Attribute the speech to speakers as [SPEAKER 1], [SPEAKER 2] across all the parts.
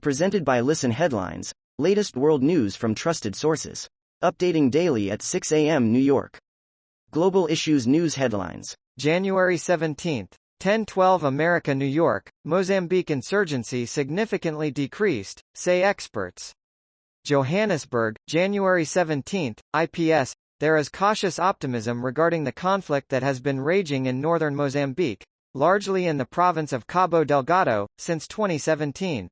[SPEAKER 1] Presented by Listen Headlines, latest world news from trusted sources. Updating daily at 6 a.m. New York. Global Issues News Headlines.
[SPEAKER 2] January 17, 10:12 America, New York, Mozambique insurgency significantly decreased, say experts. Johannesburg, January 17, IPS, there is cautious optimism regarding the conflict that has been raging in northern Mozambique, largely in the province of Cabo Delgado, since 2017.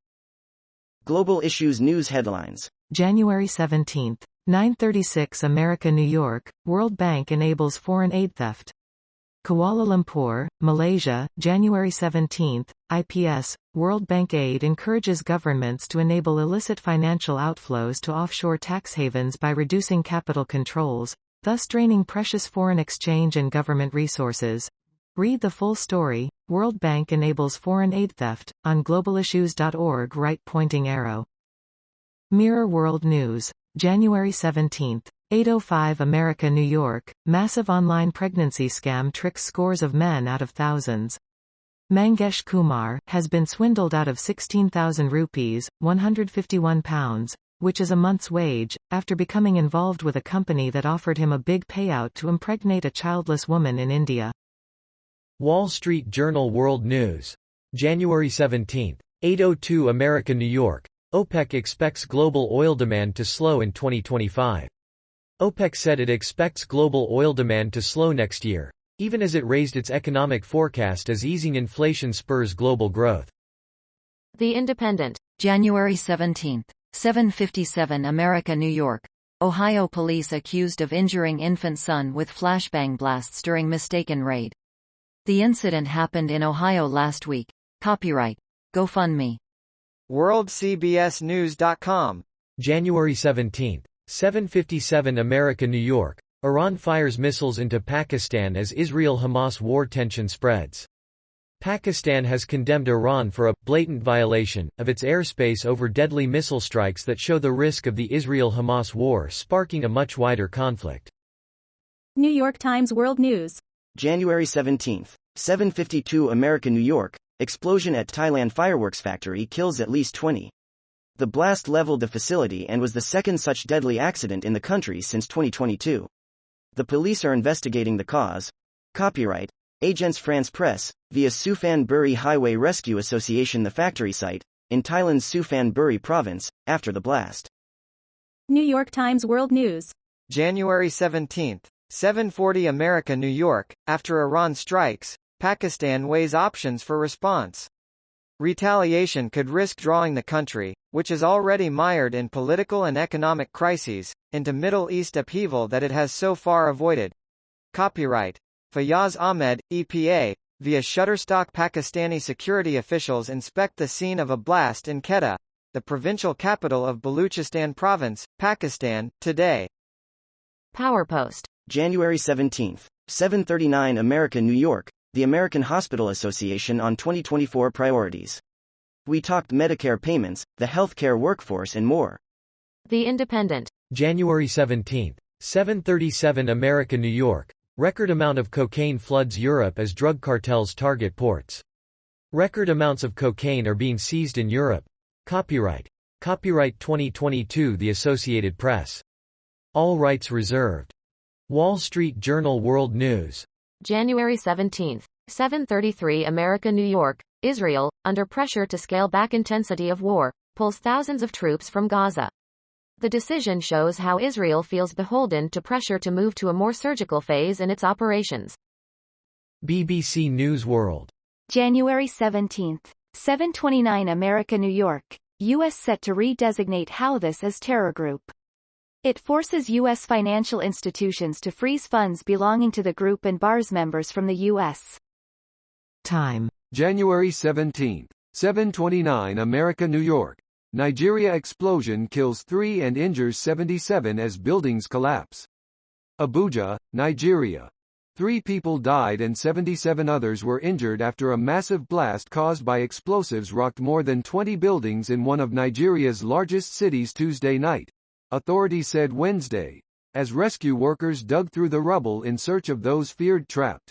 [SPEAKER 1] Global Issues News Headlines.
[SPEAKER 3] January 17, 9:36 America, New York, World Bank enables foreign aid theft. Kuala Lumpur, Malaysia, January 17, IPS, World Bank aid encourages governments to enable illicit financial outflows to offshore tax havens by reducing capital controls, thus draining precious foreign exchange and government resources. Read the full story. World Bank enables foreign aid theft, on globalissues.org right pointing arrow. Mirror World News. January 17, 8:05 America, New York, massive online pregnancy scam tricks scores of men out of thousands. Mangesh Kumar has been swindled out of 16,000 rupees, £151, which is a month's wage, after becoming involved with a company that offered him a big payout to impregnate a childless woman in India.
[SPEAKER 4] Wall Street Journal World News. January 17, 8:02 America, New York, OPEC expects global oil demand to slow in 2025. OPEC said it expects global oil demand to slow next year, even as it raised its economic forecast as easing inflation spurs global growth.
[SPEAKER 5] The Independent. January 17, 7:57 America, New York. Ohio police accused of injuring infant son with flashbang blasts during mistaken raid. The incident happened in Ohio last week. Copyright GoFundMe.
[SPEAKER 2] WorldCBSNews.com.
[SPEAKER 4] January 17, 7:57 America, New York. Iran fires missiles into Pakistan as Israel-Hamas war tension spreads. Pakistan has condemned Iran for a blatant violation of its airspace over deadly missile strikes that show the risk of the Israel-Hamas war sparking a much wider conflict.
[SPEAKER 6] New York Times World News.
[SPEAKER 1] January 17, 7:52 America, New York, explosion at Thailand fireworks factory kills at least 20. The blast leveled the facility and was the second such deadly accident in the country since 2022. The police are investigating the cause. Copyright Agence France Presse, via Suphan Buri Highway Rescue Association. The factory site, in Thailand's Suphan Buri province, after the blast.
[SPEAKER 6] New York Times World News.
[SPEAKER 2] January 17, 7:40 America, New York, after Iran strikes, Pakistan weighs options for response. Retaliation could risk drawing the country, which is already mired in political and economic crises, into Middle East upheaval that it has so far avoided. Copyright Fayaz Ahmed, EPA, via Shutterstock. Pakistani security officials inspect the scene of a blast in Quetta, the provincial capital of Baluchistan Province, Pakistan, today.
[SPEAKER 5] PowerPost.
[SPEAKER 1] January 17, 7:39 America, New York, the American Hospital Association on 2024 priorities. We talked Medicare payments, the healthcare workforce and more.
[SPEAKER 5] The Independent.
[SPEAKER 4] January 17, 7:37 America, New York, record amount of cocaine floods Europe as drug cartels target ports. Record amounts of cocaine are being seized in Europe. Copyright 2022 The Associated Press. All rights reserved. Wall Street Journal World News.
[SPEAKER 5] January 17, 7:33 America, New York, Israel, under pressure to scale back intensity of war, pulls thousands of troops from Gaza. The decision shows how Israel feels beholden to pressure to move to a more surgical phase in its operations.
[SPEAKER 4] BBC News World.
[SPEAKER 6] January 17, 7:29 America, New York, U.S. set to redesignate Houthis as terror group. It forces U.S. financial institutions to freeze funds belonging to the group and bars members from the U.S.
[SPEAKER 3] Time.
[SPEAKER 7] January 17, 7:29 America, New York. Nigeria explosion kills 3 and injures 77 as buildings collapse. Abuja, Nigeria. 3 people died and 77 others were injured after a massive blast caused by explosives rocked more than 20 buildings in one of Nigeria's largest cities Tuesday night, authorities said Wednesday, as rescue workers dug through the rubble in search of those feared trapped.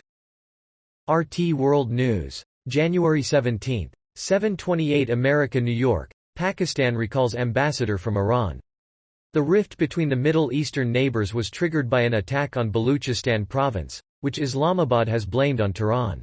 [SPEAKER 4] RT World News. January 17, 7:28 America, New York. Pakistan recalls ambassador from Iran. The rift between the Middle Eastern neighbors was triggered by an attack on Baluchistan province, which Islamabad has blamed on Tehran.